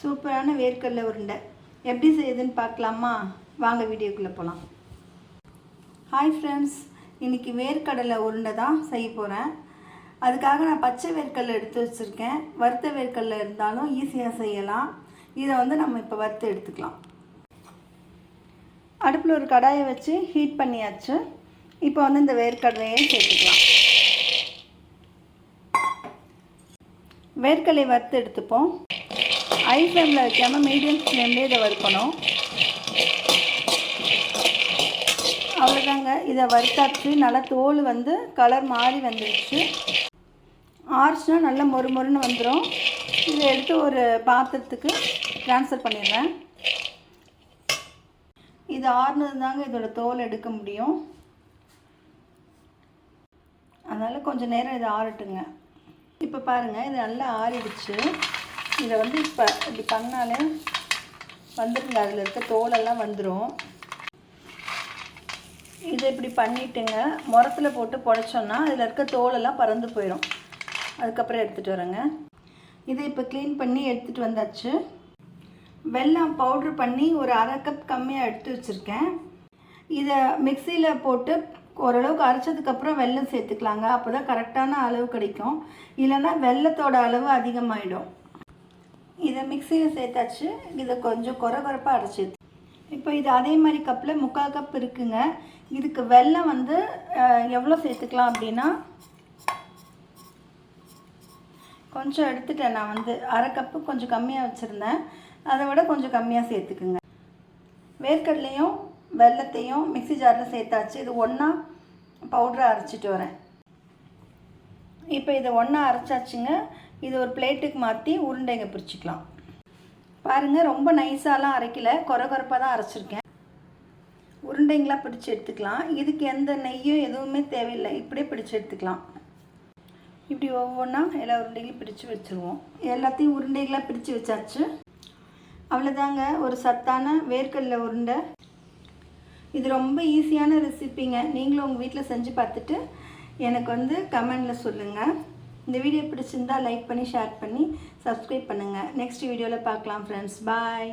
சூப்பரான வேர்க்கடலை உருண்டை எப்படி செய்யுதுன்னு பார்க்கலாமா? வாங்க வீடியோக்குள்ளே போகலாம். ஹாய் ஃப்ரெண்ட்ஸ், இன்றைக்கி வேர்க்கடலை உருண்டை தான் செய்ய போகிறேன். அதுக்காக நான் பச்சை வேர்க்கடலை எடுத்து வச்சுருக்கேன். வறுத்த வேர்க்கடலை இருந்தாலும் ஈஸியாக செய்யலாம். இதை நம்ம இப்போ வறுத்து எடுத்துக்கலாம். அடுப்பில் ஒரு கடாயை வச்சு ஹீட் பண்ணியாச்சு. இப்போ இந்த வேர்க்கடலையை சேர்த்துக்கலாம். வேர்க்கடலை வறுத்து எடுத்துப்போம். ஹை ஃப்ளேமில் வைக்காமல் மீடியம் ஃப்ளேம்லேயே இதை வறுக்கணும். அவ்வளோதாங்க, இதை வறுத்தாச்சு. நல்லா தோல் கலர் மாறி வந்துடுச்சு. ஆறுச்சுன்னா நல்லா மொறு மொறுன்னு வந்துடும். இதை எடுத்து ஒரு பாத்திரத்துக்கு ட்ரான்ஸ்ஃபர் பண்ணிடுறேன். இது ஆறுனது தாங்க இதோட தோல் எடுக்க முடியும். அதனால் கொஞ்சம் நேரம் இதை ஆறட்டுங்க. இப்போ பாருங்கள், இது நல்லா ஆறிடுச்சு. இதை இப்போ இப்படி பண்ணாலே வந்துடுங்க, அதில் இருக்க தோலெல்லாம் வந்துடும். இதை இப்படி பண்ணிவிட்டுங்க, முரத்தில் போட்டு புடைச்சோன்னா அதில் இருக்க தோலெல்லாம் பறந்து போயிடும். அதுக்கப்புறம் எடுத்துகிட்டு வரேங்க. இதை இப்போ க்ளீன் பண்ணி எடுத்துகிட்டு வந்தாச்சு. வெல்லம் பவுட்ரு பண்ணி ஒரு அரை கப் கம்மியாக எடுத்து வச்சுருக்கேன். இதை மிக்சியில் போட்டு ஓரளவுக்கு அரைச்சதுக்கப்புறம் வெல்லம் சேர்த்துக்கலாங்க. அப்போ தான் கரெக்டான அளவு கிடைக்கும். இல்லைன்னா வெல்லத்தோட அளவு அதிகமாகிடும். இதை மிக்சியில் சேர்த்தாச்சு. இதை கொஞ்சம் கொரகொரப்பாக அரைச்சி. இப்போ இது அதே மாதிரி கப்பில் 3/4 கப் இருக்குங்க. இதுக்கு வெல்லம் எவ்வளோ சேர்த்துக்கலாம் அப்படின்னா, கொஞ்சம் எடுத்துட்டேன். நான் அரை கப்பு கொஞ்சம் கம்மியாக வச்சுருந்தேன். அதை விட கொஞ்சம் கம்மியாக சேர்த்துக்குங்க. வேர்க்கடலையும் வெல்லத்தையும் மிக்சி ஜாரில் சேர்த்தாச்சு. இது ஒன்றா பவுடராக அரைச்சிட்டு வரேன். இப்போ இதை ஒன்றா அரைச்சாச்சுங்க. இது ஒரு பிளேட்டுக்கு மாற்றி உருண்டைங்க பிரிச்சுக்கலாம். பாருங்கள், ரொம்ப நைஸாலாம் அரைக்கல, கொரகொரப்பாக தான் அரைச்சிருக்கேன். உருண்டைங்களாக பிடிச்சி எடுத்துக்கலாம். இதுக்கு எந்த நெய்யும் எதுவுமே தேவையில்லை. இப்படியே பிடிச்சி எடுத்துக்கலாம். இப்படி ஒவ்வொன்றா எல்லா உருண்டைகளையும் பிடிச்சி வச்சுருவோம். எல்லாத்தையும் உருண்டைகளாக பிடிச்சி வச்சாச்சு. அவ்வளோதாங்க, ஒரு சத்தான வேர்க்கடலை உருண்டை. இது ரொம்ப ஈஸியான ரெசிப்பிங்க. நீங்களும் உங்கள் வீட்டில் செஞ்சு பார்த்துட்டு எனக்கு கமெண்டில் சொல்லுங்கள். இந்த வீடியோ பிடிச்சிருந்தால் லைக் பண்ணி ஷேர் பண்ணி சப்ஸ்கிரைப் பண்ணுங்கள். நெக்ஸ்ட் வீடியோவில் பார்க்கலாம் ஃப்ரெண்ட்ஸ். பாய்.